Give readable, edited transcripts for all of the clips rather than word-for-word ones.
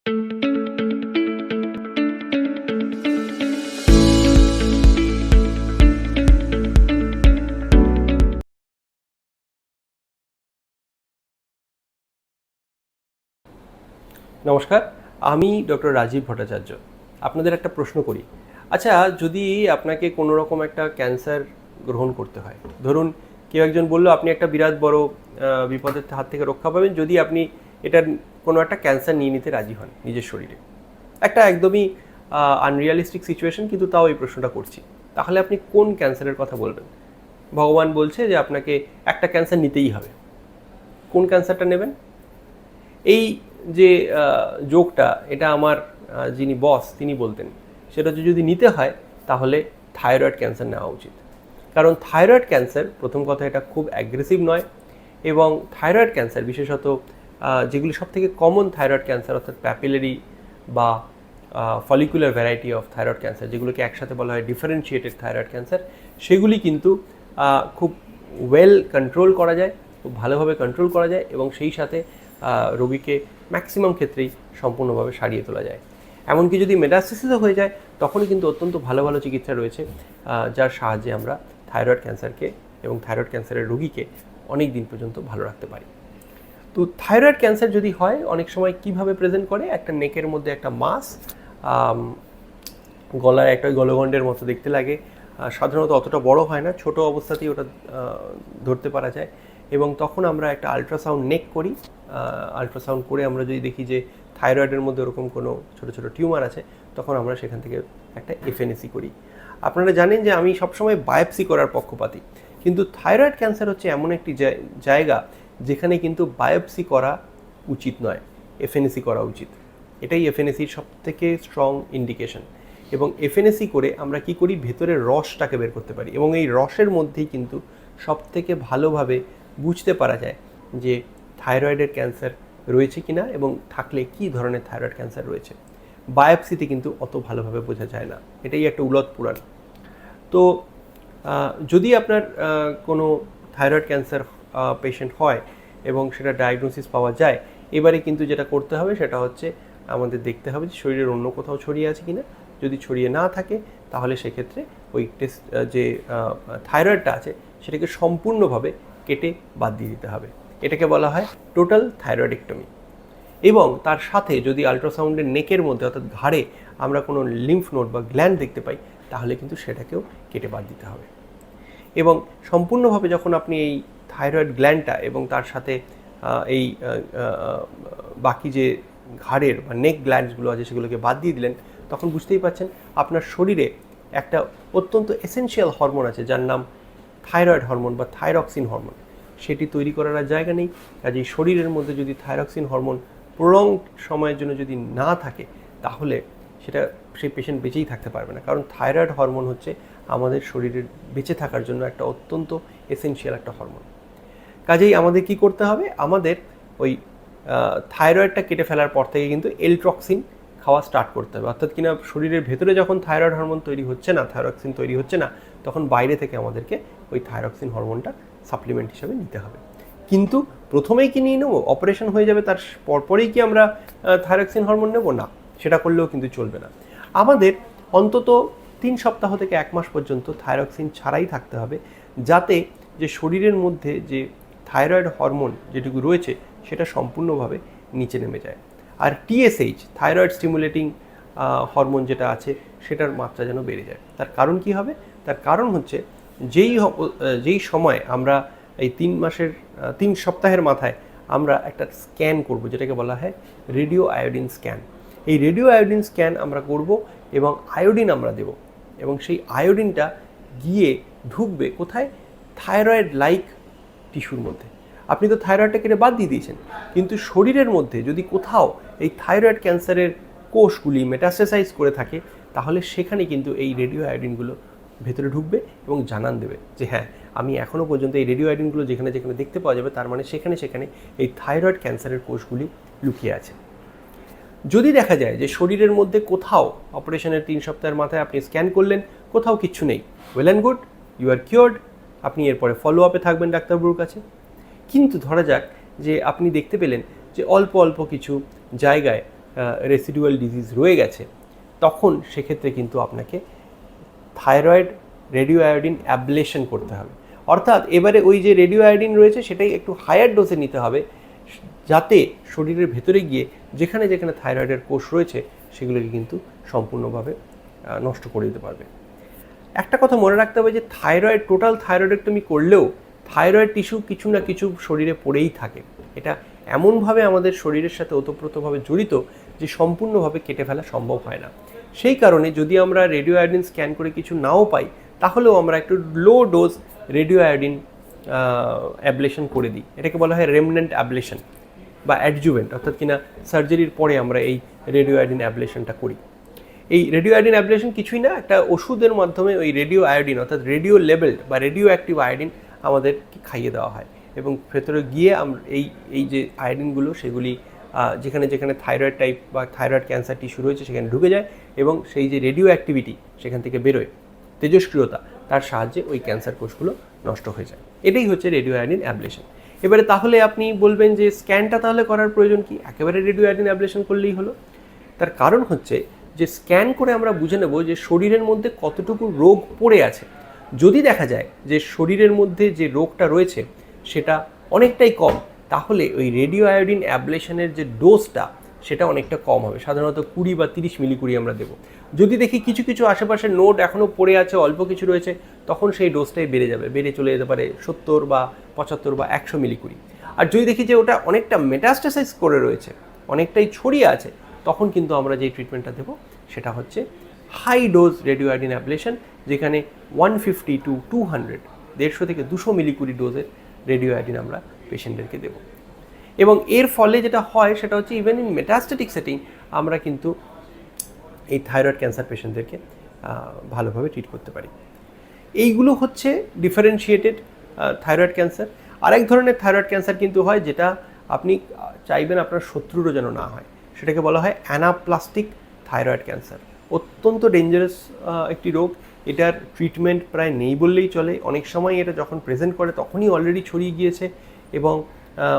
নমস্কার, আমি ডক্টর রাজীব ভট্টাচার্য। আপনাদের একটা প্রশ্ন করি। আচ্ছা, যদি আপনাকে কোনো রকম একটা ক্যান্সার গ্রহণ করতে হয়, ধরুন কেউ একজন বলল আপনি একটা বিরাট বড় বিপদের হাত থেকে রক্ষা পাবেন যদি আপনি এটার কোনো একটা ক্যান্সার নিয়ে নিতে রাজি হন নিজের শরীরে। একটা একদমই আনরিয়ালিস্টিক সিচুয়েশন, কিন্তু তাও এই প্রশ্নটা করছি। তাহলে আপনি কোন ক্যান্সারের কথা বলবেন? ভগবান বলছে যে আপনাকে একটা ক্যান্সার নিতেই হবে। কোন ক্যান্সারটা নেবেন? এই যে জোকটা, এটা আমার যিনি বস তিনি বলতেন। সেটা হচ্ছে যদি নিতে হয় তাহলে থাইরয়েড ক্যান্সার নেওয়া উচিত। কারণ থাইরয়েড ক্যান্সার, প্রথম কথা, এটা খুব অ্যাগ্রেসিভ নয়, এবং থাইরয়েড ক্যান্সার বিশেষত যেগুলি সবথেকে কমন থাইরয়েড ক্যান্সার, অর্থাৎ প্যাপিলারি বা follicular variety of thyroid cancer, যেগুলোকে একসাথে বলা হয় ডিফারেন্সিয়েটেড থাইরয়েড ক্যান্সার, সেগুলি কিন্তু খুব ওয়েল কন্ট্রোল করা যায়, খুব ভালোভাবে কন্ট্রোল করা যায়, এবং সেই সাথে রোগীকে ম্যাক্সিমাম ক্ষেত্রেই সম্পূর্ণভাবে সারিয়ে তোলা যায়। এমনকি যদি মেটাস্টেসিসও হয়ে যায়, তখনই কিন্তু অত্যন্ত ভালো ভালো চিকিৎসা রয়েছে যার সাহায্যে আমরা থাইরয়েড ক্যান্সারকে এবং থাইরয়েড ক্যান্সারের রোগীকে অনেক দিন পর্যন্ত ভালো রাখতে পারি। তো থাইরয়েড ক্যান্সার যদি হয়, অনেক সময় কিভাবে প্রেজেন্ট করে, একটা নেকের মধ্যে একটা মাস, গলায় একটা গলগণ্ডের মতো দেখতে লাগে, সাধারণত অতটা বড় হয় না, ছোট অবস্থাতেই ওটা ধরতে পারা যায়। এবং তখন আমরা একটা আলট্রাসাউন্ড নেক করি। আলট্রাসাউন্ড করে আমরা যদি দেখি যে থাইরয়েডের মধ্যে ওরকম কোনো ছোটো ছোটো টিউমার আছে, তখন আমরা সেখান থেকে একটা এফএনএসি করি। আপনারা জানেন যে আমি সবসময় বায়োপসি করার পক্ষপাতী, কিন্তু থাইরয়েড ক্যান্সার হচ্ছে এমন একটি জায়গা যেখানে কিন্তু বায়োপসি করা উচিত নয়, এফএনএসি করা উচিত। এটাই এফএনএসির সবথেকে স্ট্রং ইন্ডিকেশন। এবং এফএনএসি করে আমরা কি করি, ভেতরের রসটাকে বের করতে পারি, এবং এই রসের মধ্যেই কিন্তু সবথেকে ভালোভাবে বুঝতে পারা যায় যে থাইরয়েডের ক্যান্সার রয়েছে কিনা, এবং থাকলে কি ধরনের থাইরয়েড ক্যান্সার রয়েছে। বায়োপসিতে কিন্তু অত ভালোভাবে বোঝা যায় না, এটাই একটা উলট পুরাণ। তো যদি আপনার কোনো থাইরয়েড ক্যান্সার পেশেন্ট হয় এবং সেটা ডায়াগনোসিস পাওয়া যায়, এবারে কিন্তু যেটা করতে হবে সেটা হচ্ছে আমাদের দেখতে হবে যে শরীরের অন্য কোথাও ছড়িয়ে আছে কিনা। যদি ছড়িয়ে না থাকে তাহলে সেক্ষেত্রে ওই টেস্ট যে থাইরয়েডটা আছে সেটাকে সম্পূর্ণভাবে কেটে বাদ দিয়ে দিতে হবে। এটাকে বলা হয় টোটাল থাইরয়েডেক্টমি। এবং তার সাথে যদি আলট্রাসাউন্ডের নেকের মধ্যে, অর্থাৎ ঘাড়ে, আমরা কোনো লিম্ফ নোড বা গ্ল্যান্ড দেখতে পাই, তাহলে কিন্তু সেটাকেও কেটে বাদ দিতে হবে। এবং সম্পূর্ণভাবে যখন আপনি এই থাইরয়েড গ্ল্যান্ডটা এবং তার সাথে এই বাকি যে ঘাড়ের বা নেক গ্ল্যান্ডসগুলো আছে সেগুলোকে বাদ দিয়ে দিলেন, তখন বুঝতেই পারছেন আপনার শরীরে একটা অত্যন্ত এসেনশিয়াল হরমোন আছে যার নাম থাইরয়েড হরমোন বা থাইরক্সিন হরমোন। সেটি তৈরি করার আর জায়গা নেই। কাজেই শরীরের মধ্যে যদি থাইরক্সিন হরমোন প্রলংড সময়ের জন্য যদি না থাকে, তাহলে সেই পেশেন্ট বেঁচেই থাকতে পারবে না। কারণ থাইরয়েড হরমোন হচ্ছে আমাদের শরীরের বেঁচে থাকার জন্য একটা অত্যন্ত এসেনশিয়াল একটা হরমোন। কাজেই আমাদের কি করতে হবে, আমাদের ওই থাইরয়েডটা কেটে ফেলার পর থেকে কিন্তু এলট্রক্সিন খাওয়া স্টার্ট করতে হবে। অর্থাৎ কিনা শরীরের ভেতরে যখন থাইরয়েড হরমোন তৈরি হচ্ছে না, থাইরক্সিন তৈরি হচ্ছে না, তখন বাইরে থেকে আমাদেরকে ওই থাইরক্সিন হরমোনটা সাপ্লিমেন্ট হিসাবে নিতে হবে। কিন্তু প্রথমেই কি নিয়ে নেবো, অপারেশন হয়ে যাবে তার পরপরেই কি আমরা থাইরক্সিন হরমোন নেবো? না, সেটা করলেও কিন্তু চলবে না। আমাদের অন্তত 3 সপ্তাহ থেকে 1 মাস পর্যন্ত থাইরক্সিন ছাড়াই থাকতে হবে, যাতে যে শরীরের মধ্যে যে থাইরয়েড হরমোন যেটুকু রয়েছে সেটা সম্পূর্ণভাবে নিচে নেমে যায়। আর টিএসএইচ, থাইরয়েড স্টিমুলেটিং হরমোন যেটা আছে, সেটার মাত্রা যেন বেড়ে যায়। তার কারণ কি হবে? তার কারণ হচ্ছে যেই সময় আমরা এই 3 সপ্তাহের মাথায় আমরা একটা স্ক্যান করব, যেটাকে বলা হয় রেডিও আয়োডিন স্ক্যান। এই রেডিও আয়োডিন স্ক্যান আমরা করব এবং আয়োডিন আমরা দেব, এবং সেই আয়োডিনটা গিয়ে ঢুকবে কোথায়? থাইরয়েড লাইক টিস্যুর মধ্যে। আপনি তো থাইরয়েডটা কেটে বাদ দিয়ে দিয়েছেন, কিন্তু শরীরের মধ্যে যদি কোথাও এই থাইরয়েড ক্যান্সারের কোষগুলি মেটাস্টেসাইজ করে থাকে, তাহলে সেখানে কিন্তু এই রেডিও আয়োডিনগুলো ভেতরে ঢুকবে এবং জানান দেবে যে হ্যাঁ, আমি এখনও পর্যন্ত এই রেডিও আয়োডিনগুলো যেখানে যেখানে দেখতে পাওয়া যাবে, তার মানে সেখানে সেখানে এই থাইরয়েড ক্যান্সারের কোষগুলি লুকিয়ে আছে। যদি দেখা যায় যে শরীরের মধ্যে কোথাও অপারেশনের 3 সপ্তাহের মাথায় আপনি স্ক্যান করলেন, কোথাও কিচ্ছু নেই, well and good, you are cured. আপনি এরপরে ফলো আপে থাকবেন ডাক্তারবাবুর কাছে। কিন্তু ধরা যাক যে আপনি দেখতে পেলেন যে অল্প অল্প কিছু জায়গায় রেসিডুয়াল ডিজিজ রয়ে গেছে, তখন সেক্ষেত্রে কিন্তু আপনাকে থাইরয়েড রেডিও আয়োডিন অ্যাবলেশন করতে হবে। অর্থাৎ এবারে ওই যে রেডিও আয়োডিন রয়েছে সেটাই একটু হায়ার ডোজে নিতে হবে, যাতে শরীরের ভেতরে গিয়ে যেখানে যেখানে থাইরয়েডের কোষ রয়েছে সেগুলোকে কিন্তু সম্পূর্ণভাবে নষ্ট করে দিতে পারবে। একটা কথা মনে রাখতে হবে যে থাইরয়েড, টোটাল থাইরয়েডেক্টমি করলেও থাইরয়েড টিস্যু কিছু না কিছু শরীরে পড়েই থাকে। এটা এমনভাবে আমাদের শরীরের সাথে ওতপ্রোতভাবে জড়িত যে সম্পূর্ণভাবে কেটে ফেলা সম্ভব হয় না। সেই কারণে যদি আমরা রেডিও আয়োডিন স্ক্যান করে কিছু নাও পাই, তাহলেও আমরা একটু low dose radio iodine ablation করে দিই। এটাকে বলা হয় রেমনেন্ট অ্যাবলেশন বা অ্যাডজুভেন্ট, অর্থাৎ কিনা সার্জারির পরে আমরা এই রেডিও আয়োডিন অ্যাবলেশনটা করি। এই রেডিও আয়োডিন অ্যাবলেশন কিছুই না, একটা ওষুধের মাধ্যমে ওই রেডিও আয়োডিন অর্থাৎ রেডিও লেভেলড বা রেডিও অ্যাক্টিভ আয়োডিন আমাদেরকে খাইয়ে দেওয়া হয়, এবং ভেতরে গিয়ে আমরা এই যে আয়োডিনগুলো সেগুলি যেখানে যেখানে থাইরয়েড টাইপ বা থাইরয়েড ক্যান্সার টিস্যু রয়েছে সেখানে ঢুকে যায়, এবং সেই যে রেডিও অ্যাক্টিভিটি সেখান থেকে বেরোয়, তেজস্ক্রিয়তা, তার সাহায্যে ওই ক্যান্সার কোষগুলো নষ্ট হয়ে যায়। এটাই হচ্ছে রেডিও আয়োডিন অ্যাবলেশন। এবারে তাহলে আপনি বলবেন যে স্ক্যানটা তাহলে করার প্রয়োজন কি, একেবারে রেডিও আয়োডিন অ্যাবলেশন করলেই হলো? তার কারণ হচ্ছে যে স্ক্যান করে আমরা বুঝে নেব যে শরীরের মধ্যে কতটুকু রোগ পড়ে আছে। যদি দেখা যায় যে শরীরের মধ্যে যে রোগটা রয়েছে সেটা অনেকটাই কম, তাহলে ওই রেডিও আয়োডিন অ্যাবলেশনের যে ডোজটা সেটা অনেকটা কম হবে, সাধারণত 20 বা 30 মিলিকুরি আমরা দেবো। যদি দেখি কিছু কিছু আশেপাশের নোড এখনও পড়ে আছে, অল্প কিছু রয়েছে, তখন সেই ডোজটাই বেড়ে যাবে, বেড়ে চলে যেতে পারে 70 বা 75 বা 100 মিলিকুরি। আর যদি দেখি যে ওটা অনেকটা মেটাস্টাসাইজ করে রয়েছে, অনেকটাই ছড়িয়ে আছে, তখন কিন্তু আমরা যেই ট্রিটমেন্টটা দেবো সেটা হচ্ছে high dose radio iodine ablation, যেখানে 150 to 200, 150 থেকে 200 মিলিকুরি ডোজের রেডিও আয়োডিন আমরা পেশেন্টদেরকে দেবো। এবং এর ফলে যেটা হয় সেটা হচ্ছে ইভেন ইন মেটাস্ট্যাটিক সেটিং আমরা কিন্তু এই থাইরয়েড ক্যান্সার পেশেন্টদেরকে ভালোভাবে ট্রিট করতে পারি। এইগুলো হচ্ছে ডিফারেন্সিয়েটেড থাইরয়েড ক্যান্সার। আরেক ধরনের থাইরয়েড ক্যান্সার কিন্তু হয় যেটা আপনি চাইবেন আপনার শত্রুরও যেন না হয়, সেটাকে বলা হয় অ্যানাপ্লাস্টিক থাইরয়েড ক্যান্সার। অত্যন্ত ডেঞ্জারাস একটি রোগ, এটার ট্রিটমেন্ট প্রায় নেই বললেই চলে। অনেক সময় এটা যখন প্রেজেন্ট করে তখনই অলরেডি ছড়িয়ে গিয়েছে, এবং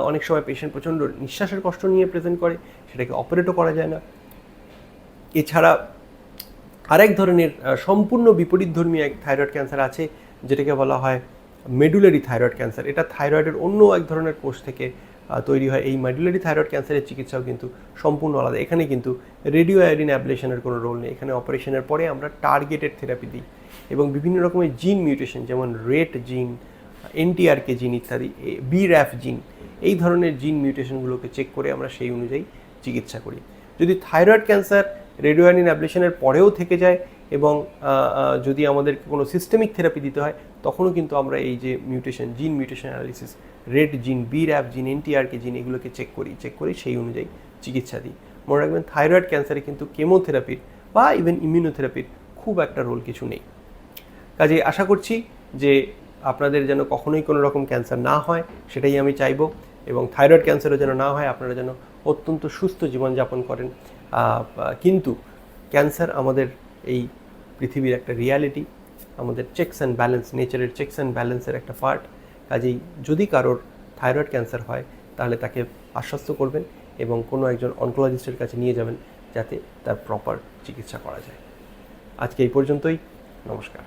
অনেক সময় পেশেন্ট প্রচণ্ড নিঃশ্বাসের কষ্ট নিয়ে প্রেজেন্ট করে, সেটাকে অপারেটও করা যায় না। এছাড়া আরেক ধরনের সম্পূর্ণ বিপরীতধর্মী এক থাইরয়েড ক্যান্সার আছে, যেটাকে বলা হয় মেডুলারি থাইরয়েড ক্যান্সার। এটা থাইরয়েডের অন্য এক ধরনের কোষ থেকে তৈরি হয়। এই মেডুলারি থাইরয়েড ক্যান্সারের চিকিৎসাও কিন্তু সম্পূর্ণ আলাদা। এখানে কিন্তু রেডিও আয়োডিন অ্যাবলেশনের কোনো রোল নেই। এখানে অপারেশনের পরে আমরা টার্গেটেড থেরাপি দিই, এবং বিভিন্ন রকমের জিন মিউটেশন, যেমন রেট জিন, এনটিআরকে জিন ইত্যাদি, BRAF জিন, এই ধরনের জিন মিউটেশনগুলোকে চেক করে আমরা সেই অনুযায়ী চিকিৎসা করি। যদি থাইরয়েড ক্যান্সার রেডিও আয়োডিন অ্যাবলেশনের পরেও থেকে যায়, এবং যদি আমাদের কোনো সিস্টেমিক থেরাপি দিতে হয়, তখনও কিন্তু আমরা এই যে মিউটেশন, জিন মিউটেশন অ্যানালিসিস, রেড জিন, BRAF জিন, এনটিআরকে জিন, এগুলোকে চেক করি সেই অনুযায়ী চিকিৎসা দিই। মনে রাখবেন থাইরয়েড ক্যান্সারে কিন্তু কেমোথেরাপির বা ইভেন ইমিউনোথেরাপির খুব একটা রোল কিছু নেই। কাজেই আশা করছি যে আপনাদের যেন কখনোই কোনো রকম ক্যান্সার না হয়, সেটাই আমি চাইবো, এবং থাইরয়েড ক্যান্সারও যেন না হয়, আপনারা যেন অত্যন্ত সুস্থ জীবনযাপন করেন। কিন্তু ক্যান্সার আমাদের এই পৃথিবীর একটা রিয়ালিটি, আমাদের চেকস অ্যান্ড ব্যালেন্স, নেচারের চেকস অ্যান্ড ব্যালেন্সের একটা পার্ট। কাজেই যদি কারোর থাইরয়েড ক্যান্সার হয় তাহলে তাকে আশ্বস্ত করবেন এবং কোনো একজন অনকোলজিস্টের কাছে নিয়ে যাবেন, যাতে তার প্রপার চিকিৎসা করা যায়। আজকে এই পর্যন্তই, নমস্কার।